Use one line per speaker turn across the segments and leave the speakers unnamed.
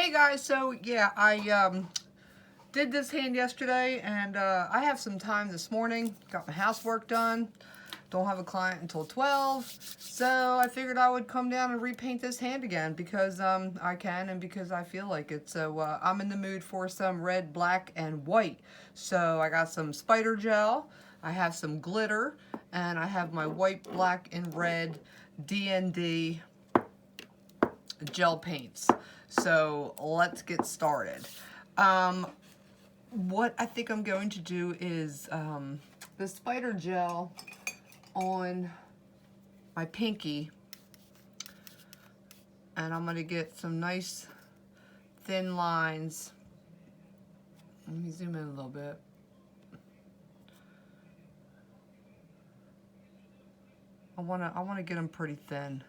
Hey guys, so yeah, I did this hand yesterday, and I have some time this morning. Got my housework done. Don't have a client until 12, so I figured I would come down and repaint this hand again because I can and because I feel like it. So I'm in the mood for some red, black, and white. So I got some spider gel, I have some glitter, and I have my white, black, and red D&D gel paints. So let's get started. What I think I'm going to do is the spider gel on my pinky, and I'm going to get some nice thin lines. Let me zoom in a little bit. I want to get them pretty thin,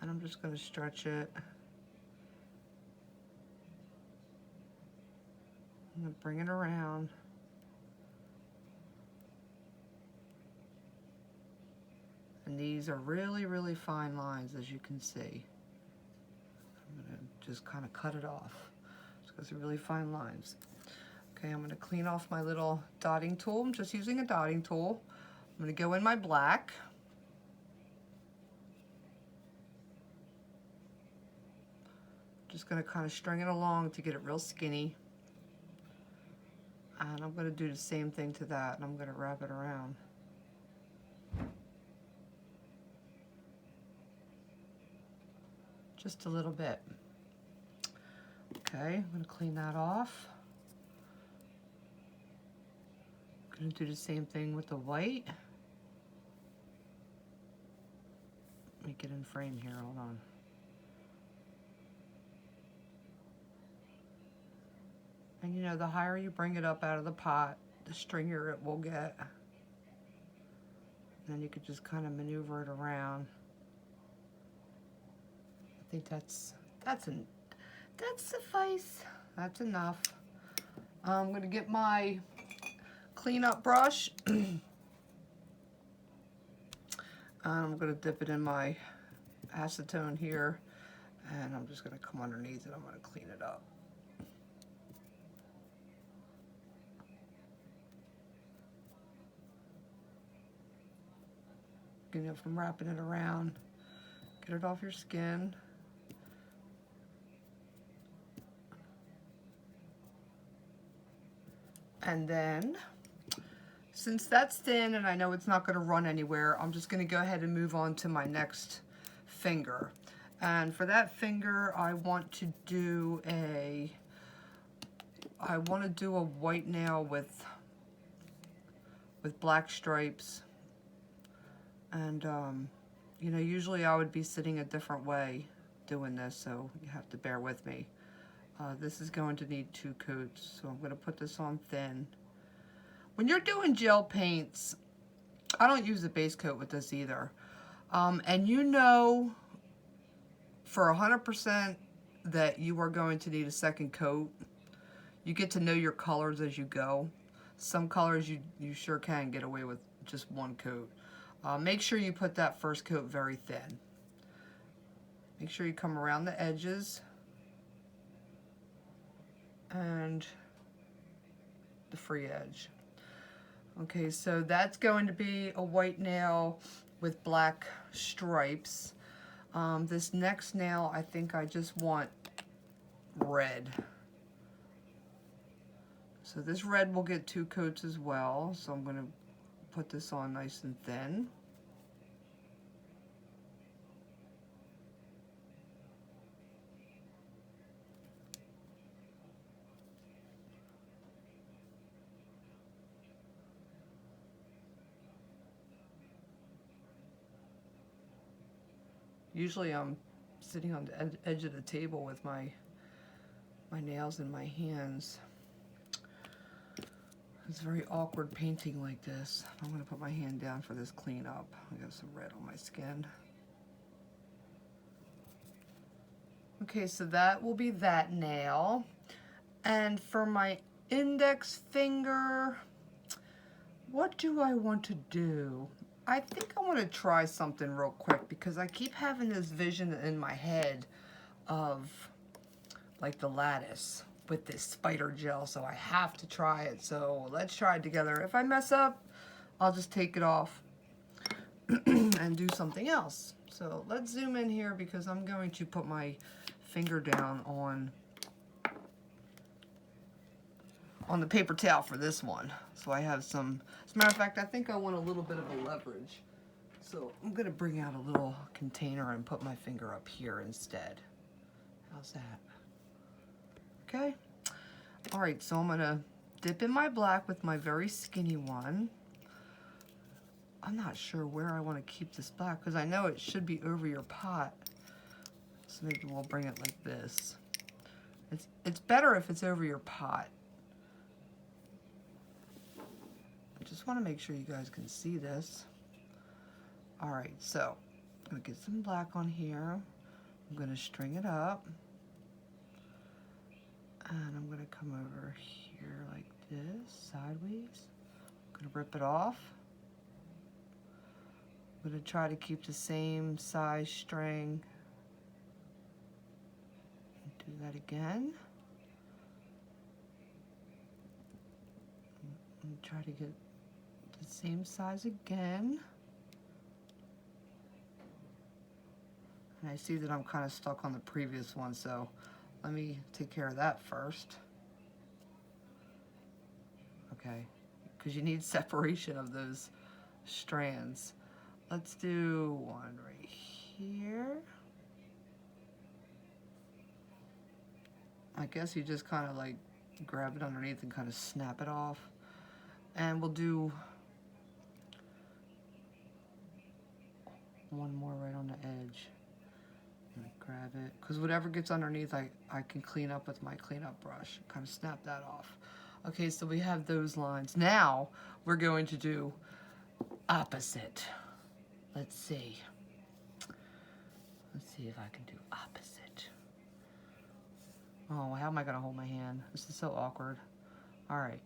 and I'm just going to stretch it. I'm going to bring it around. And these are really, really fine lines, as you can see. I'm going to just kind of cut it off because they're really fine lines. Okay, I'm going to clean off my little dotting tool. I'm just using a dotting tool. I'm going to go in my black. Just going to kind of string it along to get it real skinny. And I'm going to do the same thing to that, and I'm going to wrap it around. Just a little bit. Okay, I'm going to clean that off. I'm going to do the same thing with the white. Let me get in frame here, hold on. And you know, the higher you bring it up out of the pot, the stringier it will get. And then you could just kind of maneuver it around. I think that suffice. That's enough. I'm going to get my cleanup brush. I'm going to dip it in my acetone here, and I'm just going to come underneath it. I'm going to clean it up. You know, from wrapping it around, get it off your skin. And then, since that's thin and I know it's not going to run anywhere, I'm just going to go ahead and move on to my next finger. And for that finger, I want to do a white nail with black stripes. And you know, usually I would be sitting a different way doing this, so you have to bear with me. This is going to need 2 coats, so I'm going to put this on thin. When you're doing gel paints, I don't use a base coat with this either. And you know for 100% that you are going to need a second coat. You get to know your colors as you go. Some colors you sure can get away with just 1 coat. Make sure you put that first coat very thin. Make sure you come around the edges and the free edge. Okay, so that's going to be a white nail with black stripes. This next nail, I think I just want red. So this red will get 2 coats as well. So I'm going to put this on nice and thin. Usually I'm sitting on the edge of the table with my nails in my hands. It's very awkward painting like this. I'm going to put my hand down for this cleanup. I got some red on my skin. Okay, so that will be that nail. And for my index finger, what do I want to do? I think I want to try something real quick because I keep having this vision in my head of like the lattice with this spider gel, so I have to try it. So let's try it together. If I mess up, I'll just take it off and do something else. So let's zoom in here because I'm going to put my finger down on the paper towel for this one. So I have some, as a matter of fact, I think I want a little bit of a leverage. So I'm gonna bring out a little container and put my finger up here instead. How's that? Okay. All right, so I'm gonna dip in my black with my very skinny one. I'm not sure where I want to keep this black because I know it should be over your pot. So maybe we'll bring it like this. It's better if it's over your pot. I just want to make sure you guys can see this. All right, so I'm gonna get some black on here. I'm gonna string it up. And I'm gonna come over here like this, sideways. I'm gonna rip it off. I'm gonna try to keep the same size string. Do that again. And try to get the same size again. And I see that I'm kind of stuck on the previous one, so let me take care of that first. Okay, because you need separation of those strands. Let's do one right here. I guess you just kind of like grab it underneath and kind of snap it off. And we'll do one more right on the edge. I'm gonna grab it, because whatever gets underneath I can clean up with my cleanup brush. Kind of snap that off. Okay, so we have those lines. Now we're going to do opposite. Let's see. Let's see if I can do opposite. Oh, how am I gonna hold my hand? This is so awkward. All right.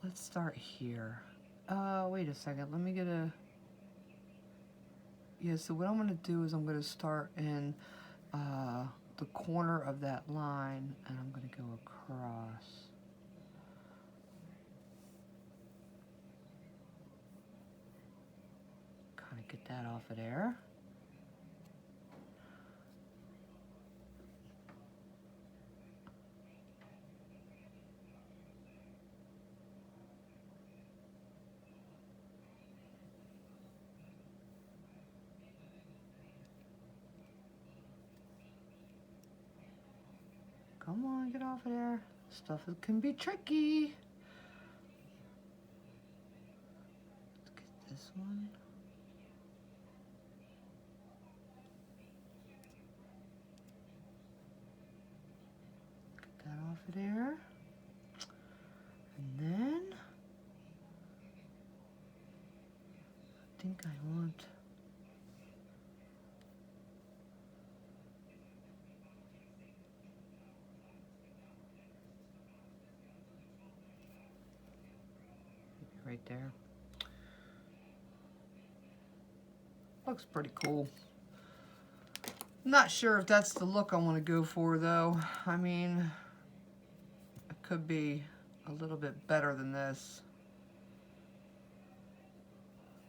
Let's start here. Wait a second. Let me get a... Yeah, so what I'm gonna do is I'm gonna start in the corner of that line, and I'm gonna go across. Kind of get that off of there. Come on, get off of there. Stuff can be tricky. Let's get this one. Get that off of there. And then I think I want... right there. Looks pretty cool. Not sure if that's the look I want to go for though. I mean, it could be a little bit better than this.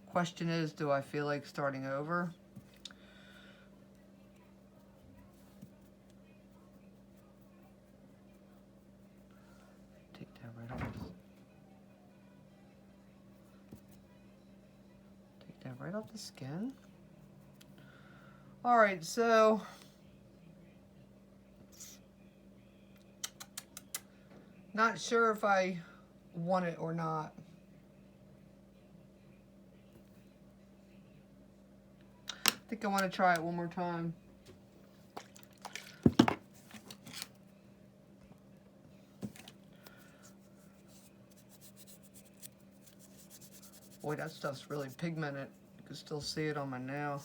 Question is, do I feel like starting over? Take that right off. Take that right off the skin. All right, so not sure if I want it or not. I think I want to try it one more time. Boy, that stuff's really pigmented. You can still see it on my nail.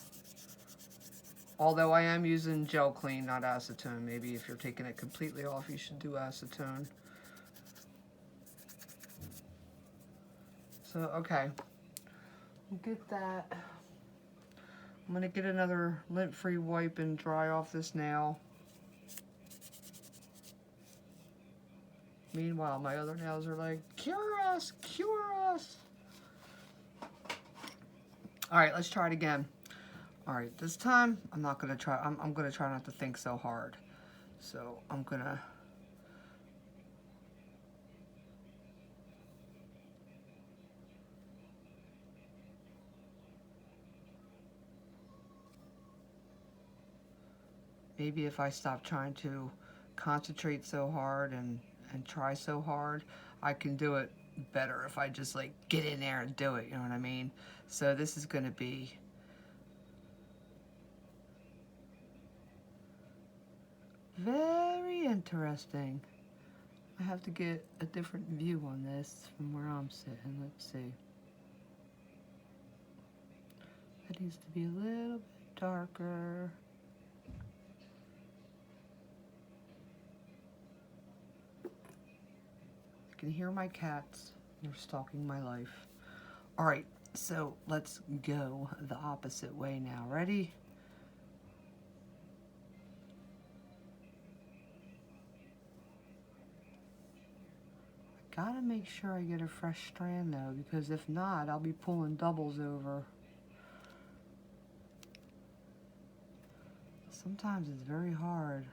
Although I am using gel clean, not acetone. Maybe if you're taking it completely off, you should do acetone. So, okay. We'll get that. I'm gonna get another lint-free wipe and dry off this nail. Meanwhile, my other nails are like, cure us, cure us. All right, let's try it again. All right, this time I'm not gonna try, I'm gonna try not to think so hard. So I'm gonna, maybe if I stop trying to concentrate so hard and try so hard, I can do it better if I just like get in there and do it, you know what I mean? So this is gonna be very interesting. I have to get a different view on this from where I'm sitting. Let's see. That needs to be a little bit darker. I can hear my cats. They're stalking my life. All right, so let's go the opposite way now. Ready? I gotta make sure I get a fresh strand though, because if not, I'll be pulling doubles over. Sometimes it's very hard.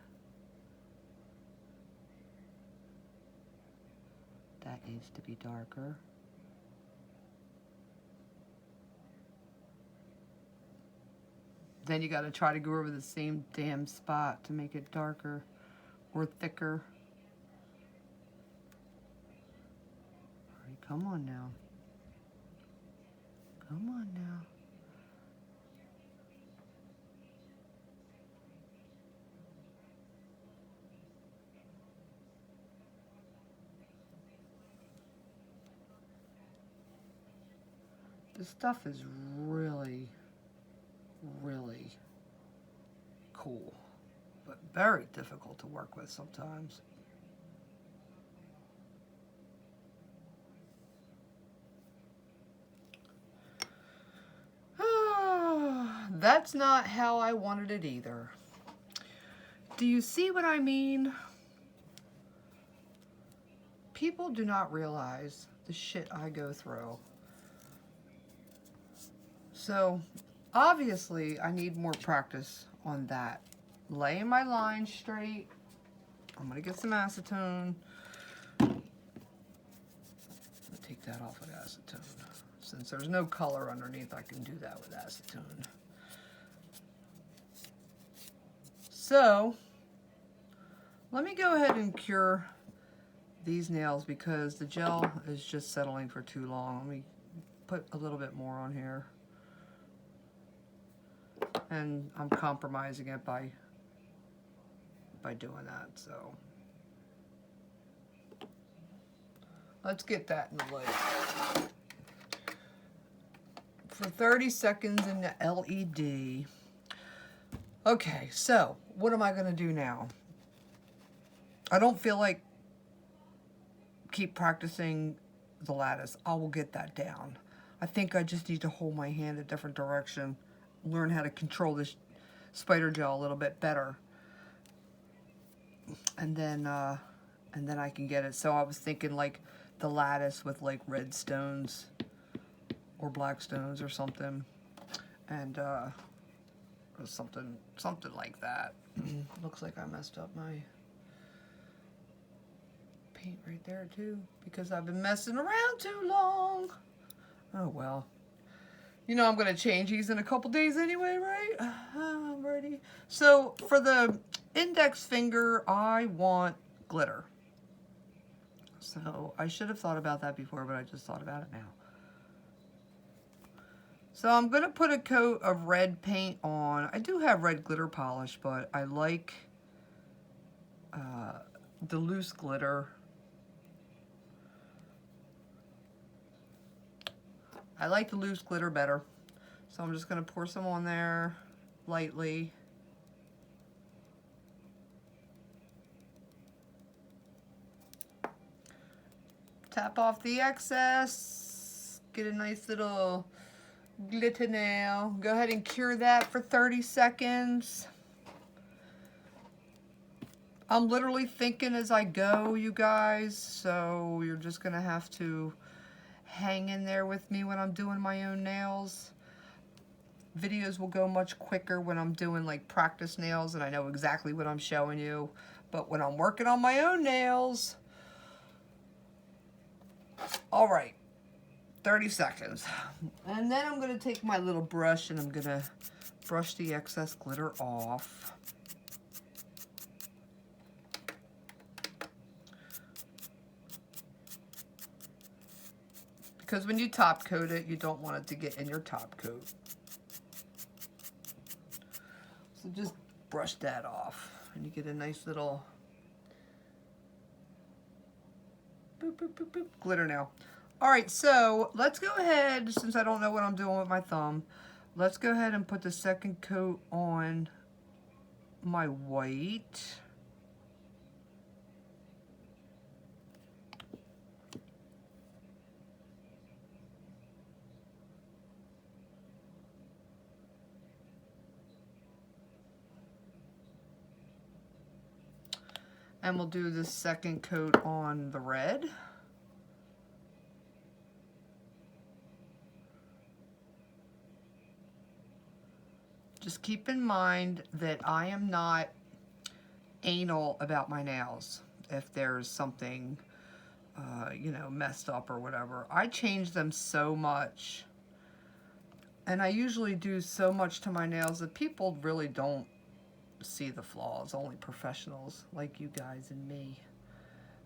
That needs to be darker. Then you gotta try to go over the same damn spot to make it darker or thicker. All right, come on now. Come on now. This stuff is really, really cool, but very difficult to work with sometimes. That's not how I wanted it either. Do you see what I mean? People do not realize the shit I go through. So, obviously, I need more practice on that. Laying my lines straight. I'm going to get some acetone. Take that off with acetone. Since there's no color underneath, I can do that with acetone. So, let me go ahead and cure these nails because the gel is just settling for too long. Let me put a little bit more on here. And I'm compromising it by doing that, so. Let's get that in the light. For 30 seconds in the LED. Okay, so what am I gonna do now? I don't feel like keep practicing the lattice. I will get that down. I think I just need to hold my hand a different direction, learn how to control this spider gel a little bit better. And then I can get it. So I was thinking like the lattice with like red stones or black stones or something. And or something like that. Looks like I messed up my paint right there too because I've been messing around too long. Oh well. You know I'm going to change these in a couple days anyway, right? I'm ready. So for the index finger, I want glitter. So I should have thought about that before, but I just thought about it now. So I'm going to put a coat of red paint on. I do have red glitter polish, but I like the loose glitter. I like the loose glitter better. So I'm just going to pour some on there lightly. Tap off the excess. Get a nice little glitter nail. Go ahead and cure that for 30 seconds. I'm literally thinking as I go, you guys, so you're just gonna have to hang in there with me when I'm doing my own nails. Videos will go much quicker when I'm doing like practice nails and I know exactly what I'm showing you. But when I'm working on my own nails, all right, 30 seconds. And then I'm gonna take my little brush and I'm gonna brush the excess glitter off. Because when you top coat it, you don't want it to get in your top coat. So just brush that off and you get a nice little boop, boop, boop, boop, glitter nail. All right, so let's go ahead, since I don't know what I'm doing with my thumb, let's go ahead and put the second coat on my white. And we'll do the second coat on the red. Just keep in mind that I am not anal about my nails. If there's something, you know, messed up or whatever, I change them so much. And I usually do so much to my nails that people really don't see the flaws. Only professionals like you guys and me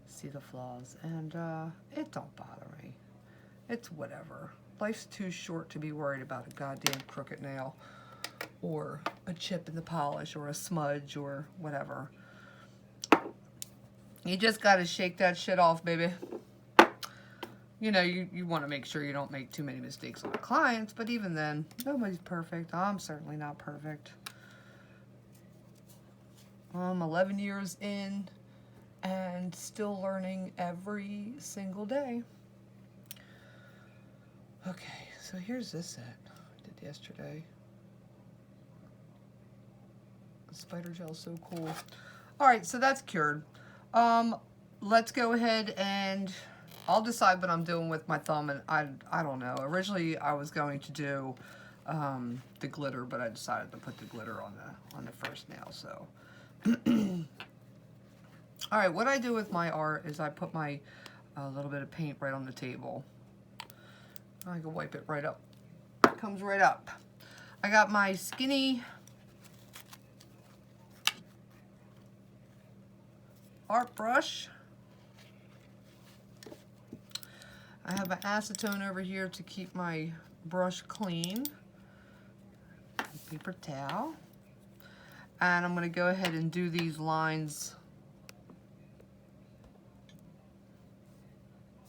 see the flaws, and it don't bother me. It's whatever. Life's too short to be worried about a goddamn crooked nail or a chip in the polish or a smudge or whatever. You just gotta shake that shit off, baby. You know, you want to make sure you don't make too many mistakes on the clients, but even then, nobody's perfect. I'm certainly not perfect. I'm 11 years in and still learning every single day. Okay, so here's this set I did yesterday. The spider gel's so cool. All right, so that's cured. Let's go ahead and I'll decide what I'm doing with my thumb, and I don't know. Originally, I was going to do the glitter, but I decided to put the glitter on the first nail. So, all right. What I do with my art is I put my little bit of paint right on the table. I can wipe it right up. It comes right up. I got my skinny art brush. I have an acetone over here to keep my brush clean. Paper towel. And I'm going to go ahead and do these lines.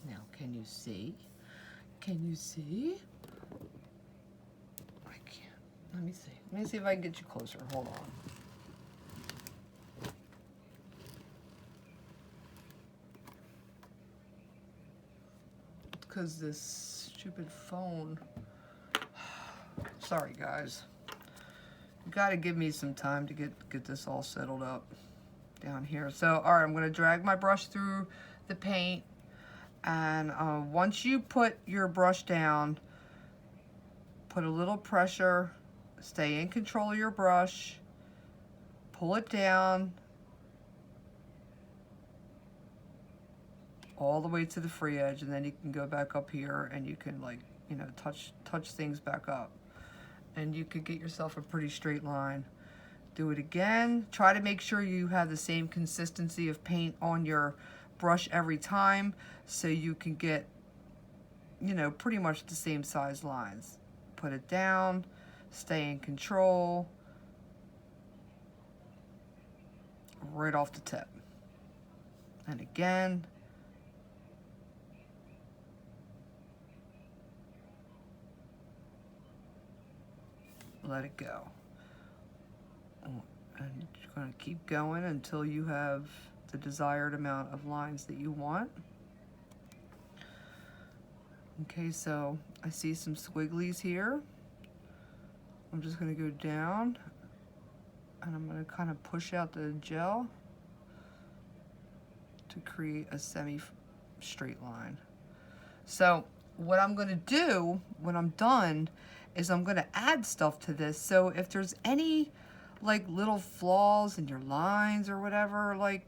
Now, can you see? Can you see? I can't. Let me see. Let me see if I can get you closer. Hold on. Because this stupid phone. Sorry, guys. You gotta give me some time to get this all settled up down here. So, all right, I'm gonna drag my brush through the paint, and once you put your brush down, put a little pressure, stay in control of your brush, pull it down all the way to the free edge, and then you can go back up here and you can, like, you know, touch things back up, and you could get yourself a pretty straight line. Do it again. Try to make sure you have the same consistency of paint on your brush every time, so you can get, you know, pretty much the same size lines. Put it down, stay in control, right off the tip. And again. Let it go. And you're going to keep going until you have the desired amount of lines that you want. Okay, so I see some squigglies here. I'm just going to go down, and I'm going to kind of push out the gel. to create a semi-straight line. So what I'm going to do when I'm done is I'm going to add stuff to this. So if there's any like little flaws in your lines or whatever, like,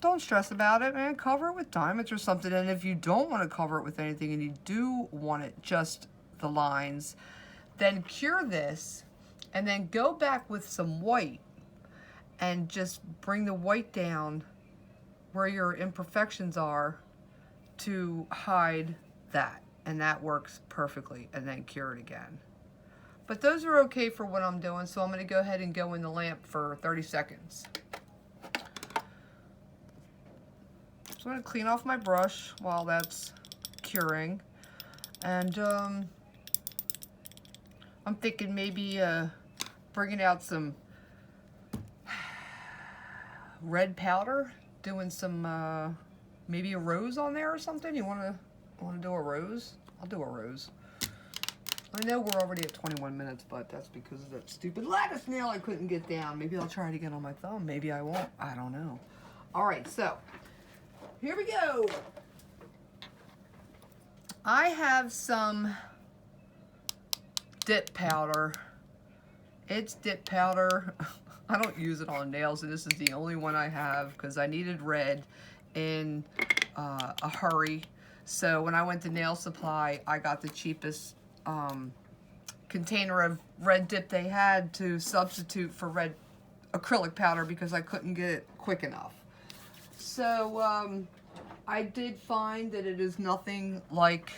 don't stress about it, man. Cover it with diamonds or something. And if you don't want to cover it with anything and you do want it just the lines, then cure this and then go back with some white and just bring the white down where your imperfections are to hide that. And that works perfectly. And then cure it again. But those are okay for what I'm doing, so I'm going to go ahead and go in the lamp for 30 seconds. So I'm going to clean off my brush while that's curing. And I'm thinking maybe bringing out some red powder, doing some maybe a rose on there or something. You want to do a rose? I'll do a rose. I know we're already at 21 minutes, but that's because of that stupid lattice nail I couldn't get down. Maybe I'll try it again on my thumb. Maybe I won't. I don't know. All right, so here we go. I have some dip powder. It's dip powder. I don't use it on nails, and this is the only one I have because I needed red in a hurry. So when I went to Nail Supply, I got the cheapest container of red dip they had to substitute for red acrylic powder because I couldn't get it quick enough. So I did find that it is nothing like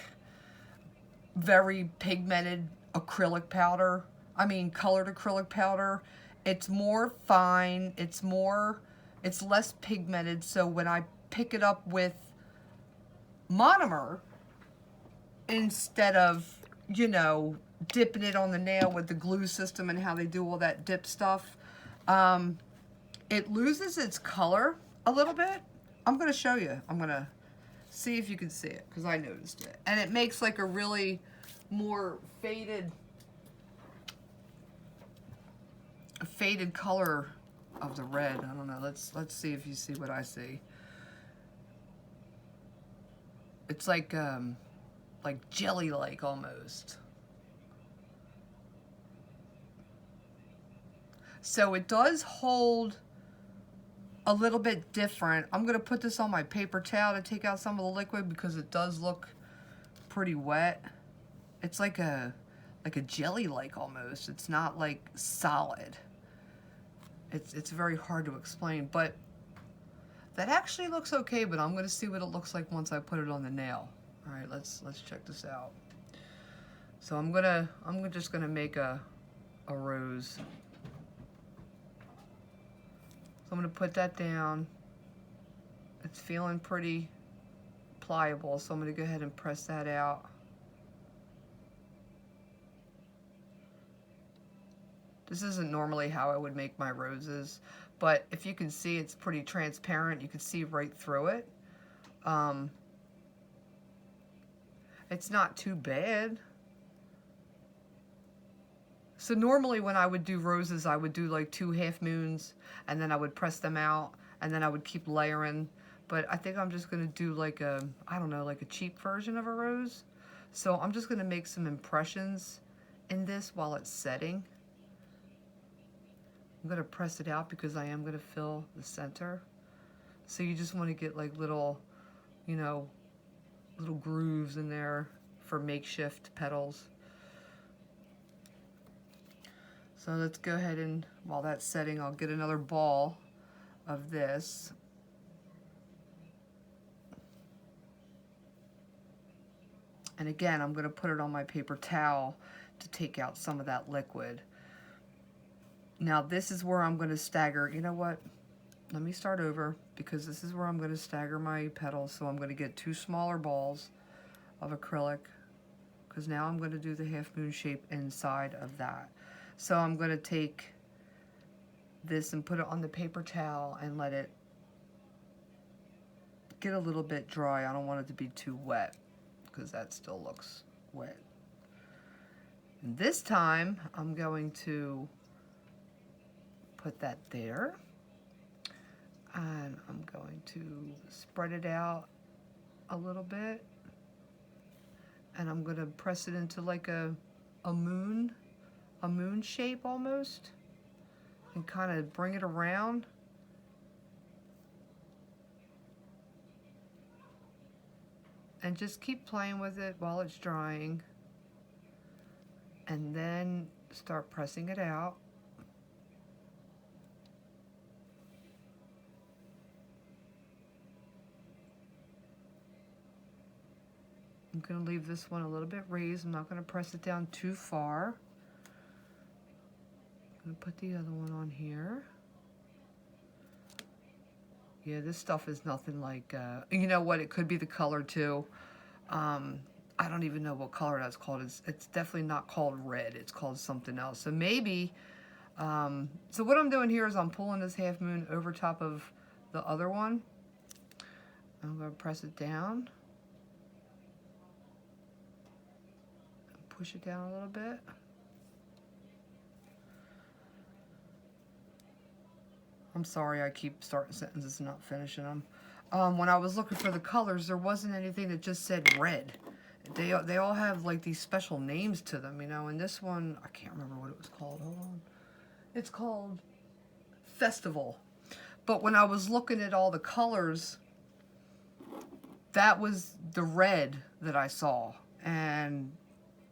very pigmented acrylic powder. I mean colored acrylic powder. It's more fine, it's less pigmented, so when I pick it up with monomer instead of, you know, dipping it on the nail with the glue system and how they do all that dip stuff, it loses its color a little bit. I'm going to show you. I'm going to see if you can see it because I noticed it. And it makes like a really more faded color of the red. I don't know. Let's see if you see what I see. It's like jelly-like almost. So it does hold a little bit different. I'm going to put this on my paper towel to take out some of the liquid because it does look pretty wet. It's like a jelly-like almost. It's not like solid. It's very hard to explain, but that actually looks okay, but I'm going to see what it looks like once I put it on the nail. All right, let's check this out. So I'm just going to make a rose. So I'm going to put that down. It's feeling pretty pliable, so I'm going to go ahead and press that out. This isn't normally how I would make my roses, but if you can see, it's pretty transparent. You can see right through it. It's not too bad. So normally when I would do roses, I would do like 2 half moons and then I would press them out and then I would keep layering. But I think I'm just going to do like a, I don't know, like a cheap version of a rose. So I'm just going to make some impressions in this while it's setting. I'm going to press it out because I am going to fill the center. So you just want to get like little, you know, little grooves in there for makeshift petals. So let's go ahead and, while that's setting, I'll get another ball of this. And again, I'm going to put it on my paper towel to take out some of that liquid. Now this is where I'm going to stagger. You know what? Let me start over because this is where I'm going to stagger my petals. So I'm going to get 2 smaller balls of acrylic because now I'm going to do the half moon shape inside of that. So I'm going to take this and put it on the paper towel and let it get a little bit dry. I don't want it to be too wet because that still looks wet. And this time I'm going to put that there. And And I'm going to spread it out a little bit. And I'm going to press it into like a moon shape almost. And kind of bring it around. And just keep playing with it while it's drying. And then start pressing it out. I'm going to leave this one a little bit raised. I'm not going to press it down too far. I'm going to put the other one on here. Yeah, this stuff is nothing like, you know what, it could be the color too. I don't even know what color that's called. It's definitely not called red. It's called something else. So maybe, so what I'm doing here is I'm pulling this half moon over top of the other one. I'm going to press it down. Push it down a little bit. I'm sorry, I keep starting sentences and not finishing them. When I was looking for the colors, there wasn't anything that just said red. They all have like these special names to them, you know. And this one, I can't remember what it was called. Hold on. It's called Festival. But when I was looking at all the colors, that was the red that I saw. And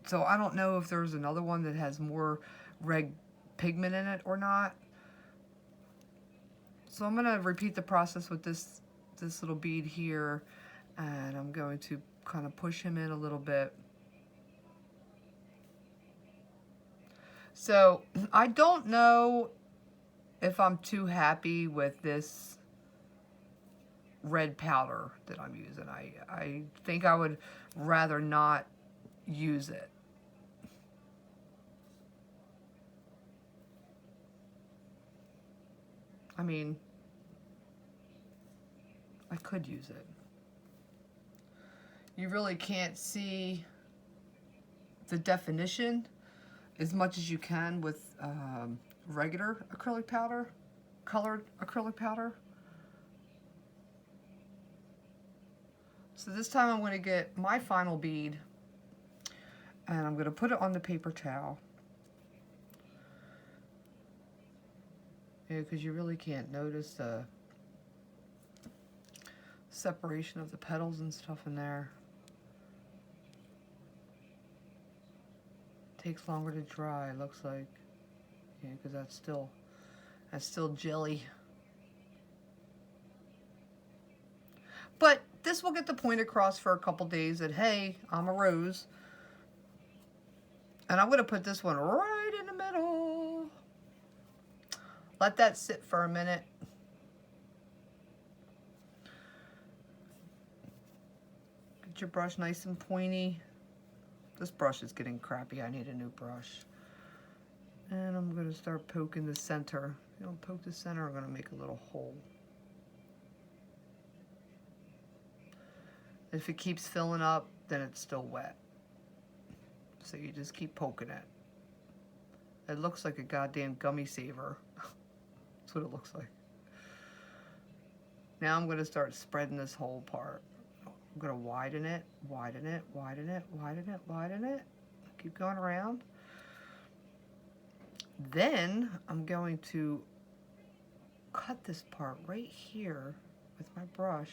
so I don't know if there's another one that has more red pigment in it or not. So I'm going to repeat the process with this little bead here, and I'm going to kind of push him in a little bit. So I don't know if I'm too happy with this red powder that I'm using. I think I would rather not use it. I mean, I could use it. You really can't see the definition as much as you can with regular acrylic powder, colored acrylic powder. So this time I'm going to get my final bead and I'm going to put it on the paper towel. Yeah, because you really can't notice the separation of the petals and stuff in there. Takes longer to dry, it looks like. Yeah, because that's still jelly. But this will get the point across for a couple days that, hey, I'm a rose. And I'm going to put this one right in the middle. Let that sit for a minute. Get your brush nice and pointy. This brush is getting crappy. I need a new brush. And I'm going to start poking the center. If you don't poke the center, I'm going to make a little hole. If it keeps filling up, then it's still wet. So you just keep poking it. It looks like a goddamn gummy saver. That's what it looks like. Now I'm going to start spreading this whole part. I'm going to widen it, widen it, widen it, widen it, widen it. Keep going around. Then I'm going to cut this part right here with my brush.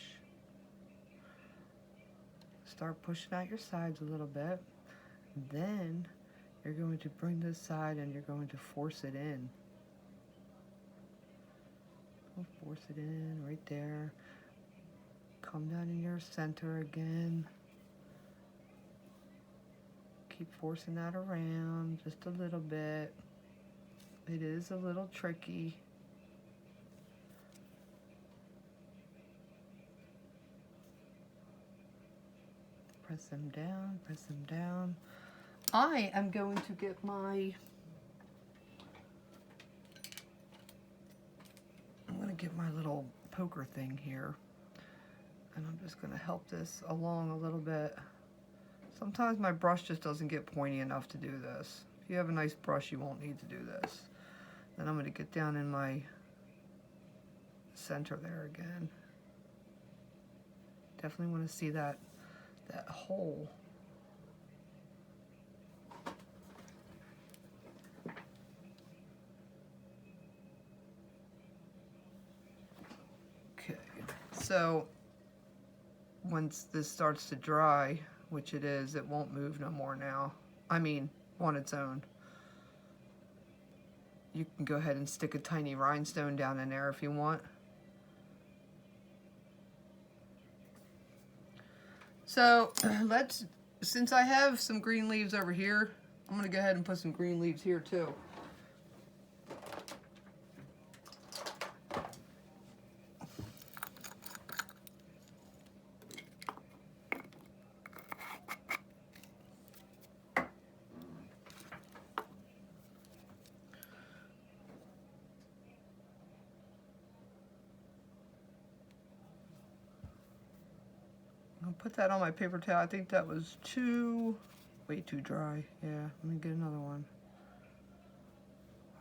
Start pushing out your sides a little bit. Then you're going to bring this side and you're going to force it in. Force it in right there. Come down in your center again. Keep forcing that around just a little bit. It is a little tricky. Press them down, press them down. I am going to get my, I'm going to get my little poker thing here. And I'm just going to help this along a little bit. Sometimes my brush just doesn't get pointy enough to do this. If you have a nice brush, you won't need to do this. Then I'm going to get down in my center there again. Definitely want to see that hole. Okay, so once this starts to dry, which it is, it won't move no more now. I mean, on its own. You can go ahead and stick a tiny rhinestone down in there if you want. So since I have some green leaves over here, I'm gonna go ahead and put some green leaves here too. I'll put that on my paper towel. I think that was way too dry. Yeah, let me get another one.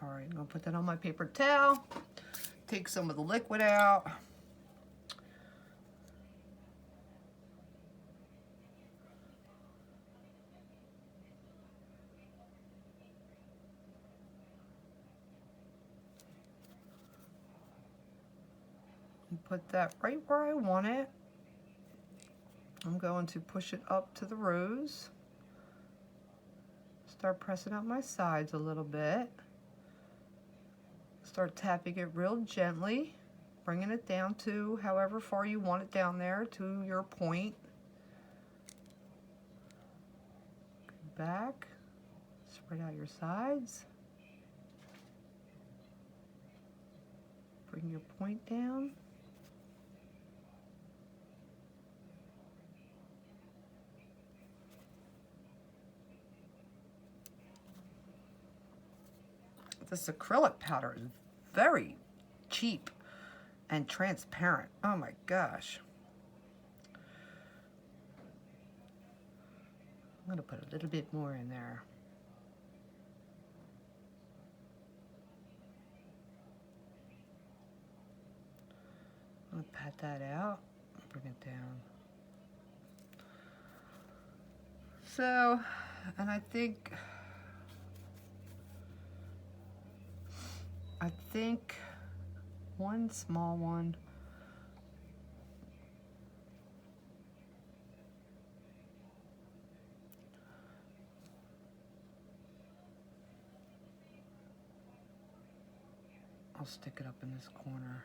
All right, I'm gonna put that on my paper towel. Take some of the liquid out. And put that right where I want it. I'm going to push it up to the rose. Start pressing out my sides a little bit. Start tapping it real gently, bringing it down to however far you want it down there to your point. Go back, spread out your sides. Bring your point down. This acrylic powder is very cheap and transparent. Oh my gosh. I'm gonna put a little bit more in there. I'm gonna pat that out and bring it down. So, and I think one small one. I'll stick it up in this corner.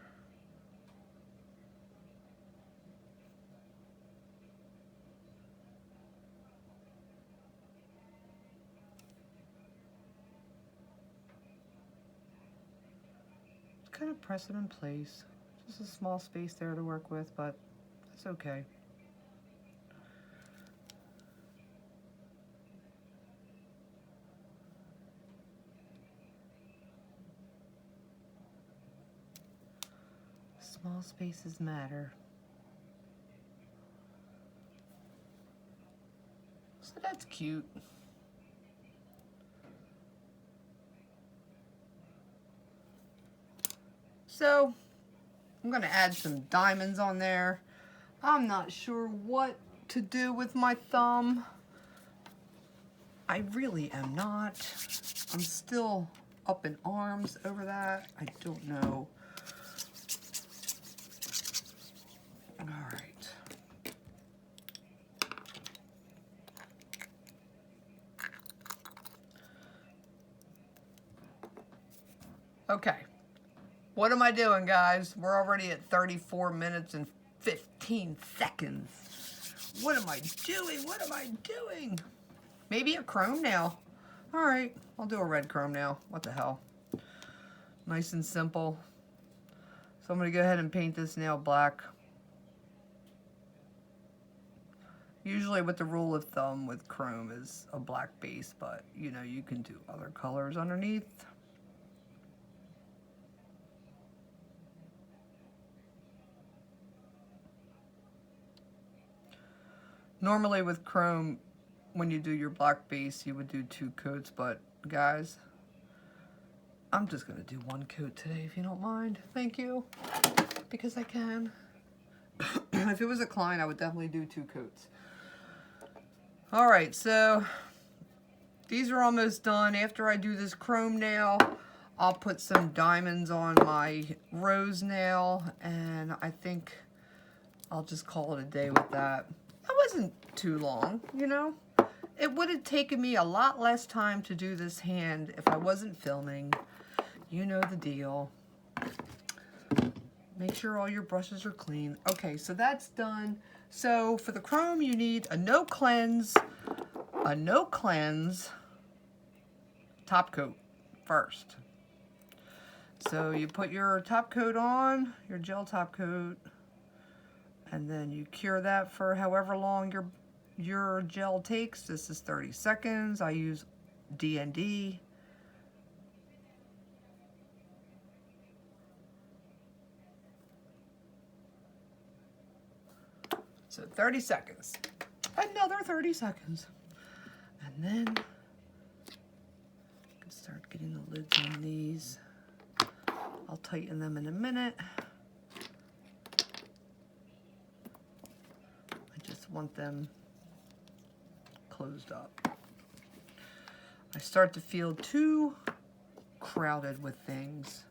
Kind of press it in place. Just a small space there to work with, but it's okay. Small spaces matter. So that's cute. So I'm gonna add some diamonds on there. I'm not sure what to do with my thumb. I really am not. I'm still up in arms over that. I don't know. All right. Okay. What am I doing, guys? We're already at 34 minutes and 15 seconds. What am I doing? What am I doing? Maybe a chrome nail. All right, I'll do a red chrome nail. What the hell? Nice and simple. So I'm gonna go ahead and paint this nail black. Usually with the rule of thumb with chrome is a black base, but you know, you can do other colors underneath. Normally with chrome, when you do your black base, you would do 2 coats, but guys, I'm just gonna do 1 coat today if you don't mind. Thank you. because I can. If it was a client, I would definitely do 2 coats. All right, so these are almost done. After I do this chrome nail, I'll put some diamonds on my rose nail, and I think I'll just call it a day with that. That wasn't too long, you know? It would have taken me a lot less time to do this hand if I wasn't filming. You know the deal. Make sure all your brushes are clean. Okay, so that's done. So for the chrome, you need a no cleanse top coat first. So you put your top coat on, your gel top coat, and then you cure that for however long your gel takes. This is 30 seconds. I use D&D. So 30 seconds. Another 30 seconds. And then I can start getting the lids on these. I'll tighten them in a minute. I just want them closed up. I start to feel too crowded with things.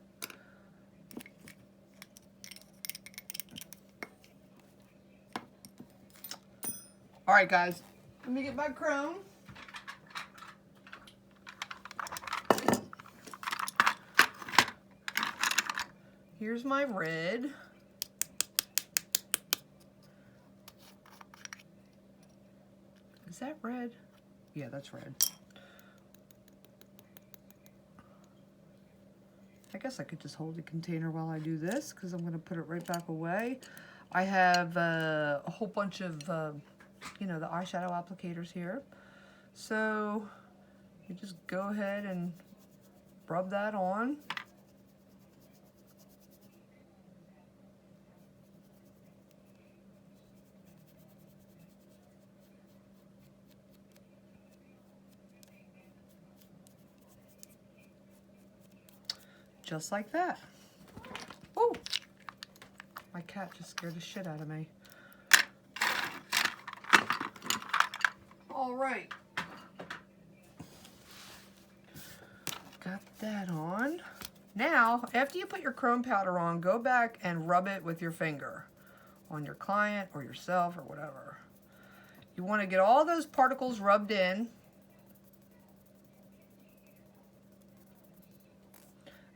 All right, guys, let me get my chrome. Here's my red. Is that red? Yeah, that's red. I guess I could just hold the container while I do this because I'm going to put it right back away. I have a whole bunch of, you know, the eyeshadow applicators here. So you just go ahead and rub that on. Just like that. Oh, my cat just scared the shit out of me. All right. Got that on. Now, after you put your chrome powder on, go back and rub it with your finger on your client or yourself or whatever. You want to get all those particles rubbed in.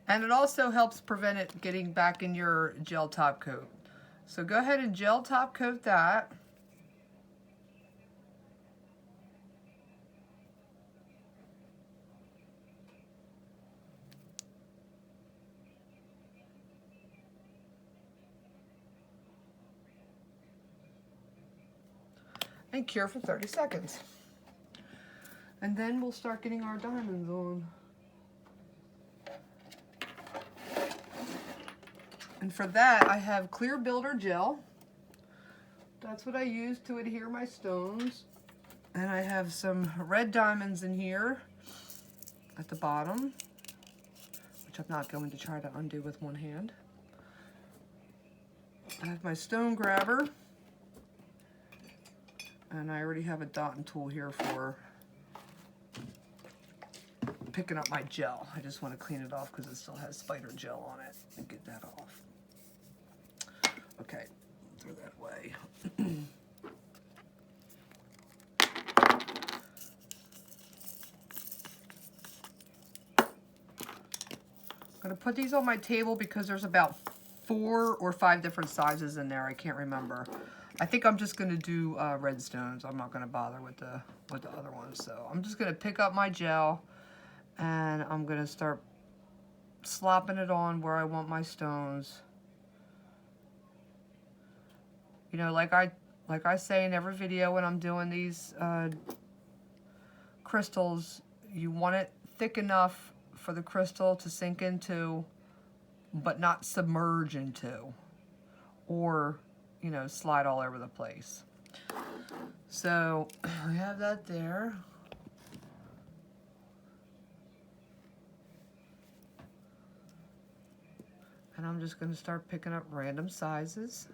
And it also helps prevent it getting back in your gel top coat. So go ahead and gel top coat that. And cure for 30 seconds. And then we'll start getting our diamonds on. And for that, I have clear builder gel. That's what I use to adhere my stones. And I have some red diamonds in here at the bottom, which I'm not going to try to undo with one hand. I have my stone grabber. And I already have a dotting tool here for picking up my gel. I just want to clean it off because it still has spider gel on it and get that off. Okay, throw that away. I'm going to put these on my table because there's about 4 or 5 different sizes in there. I can't remember. I think I'm just going to do red stones. I'm not going to bother with the other ones. So I'm just going to pick up my gel and I'm going to start slopping it on where I want my stones. You know, like I say in every video when I'm doing these crystals, you want it thick enough for the crystal to sink into, but not submerge into, or, you know, slide all over the place. So I have that there. And And I'm just going to start picking up random sizes.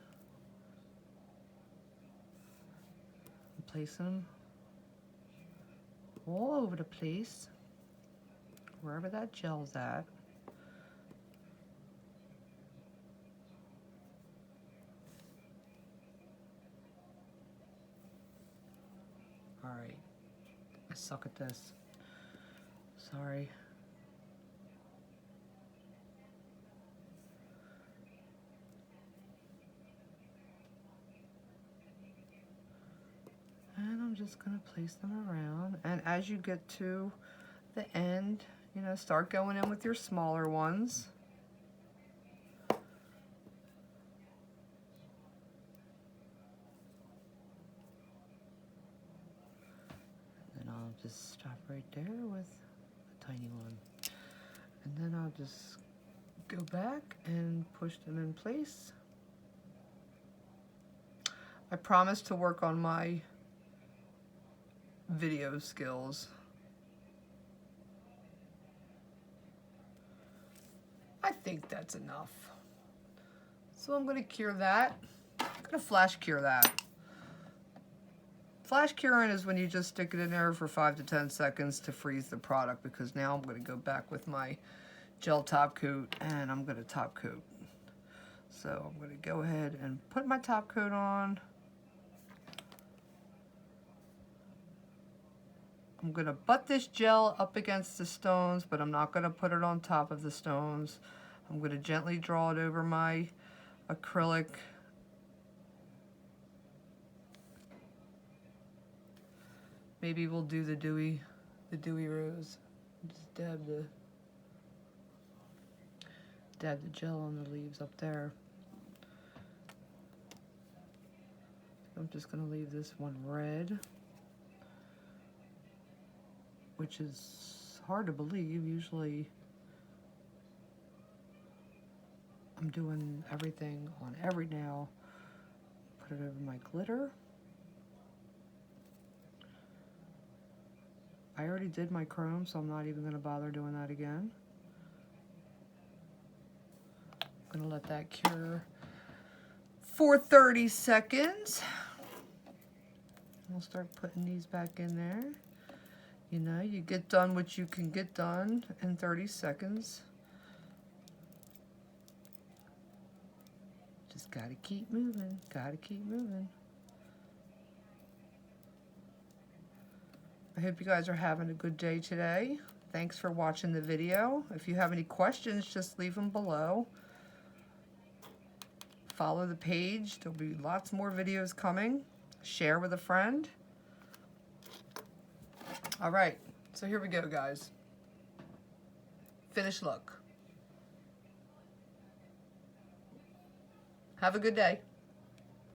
And placing them all over the place, wherever that gel's at. Alright, I suck at this. Sorry. And I'm just going to place them around. And as you get to the end, you know, start going in with your smaller ones. And then I'll just stop right there with a tiny one. And then I'll just go back and push them in place. I promise to work on my video skills. I think that's enough. So I'm going to cure that. I'm going to flash cure that. Flash curing is when you just stick it in there for 5 to 10 seconds to freeze the product, because now I'm going to go back with my gel top coat and I'm going to top coat. So I'm going to go ahead and put my top coat on. I'm going to butt this gel up against the stones, but I'm not going to put it on top of the stones. I'm going to gently draw it over my acrylic. Maybe we'll do the dewy rose. Just dab the gel on the leaves up there. I'm just going to leave this one red, which is hard to believe. Usually I'm doing everything on every nail. Put it over my glitter. I already did my chrome, so I'm not even going to bother doing that again. I'm going to let that cure for 30 seconds. We'll start putting these back in there. You know, you get done what you can get done in 30 seconds. Just gotta keep moving, gotta keep moving. I hope you guys are having a good day today. Thanks for watching the video. If you have any questions, just leave them below. Follow the page. There'll be lots more videos coming. Share with a friend. All right, so here we go, guys. Finished look. Have a good day.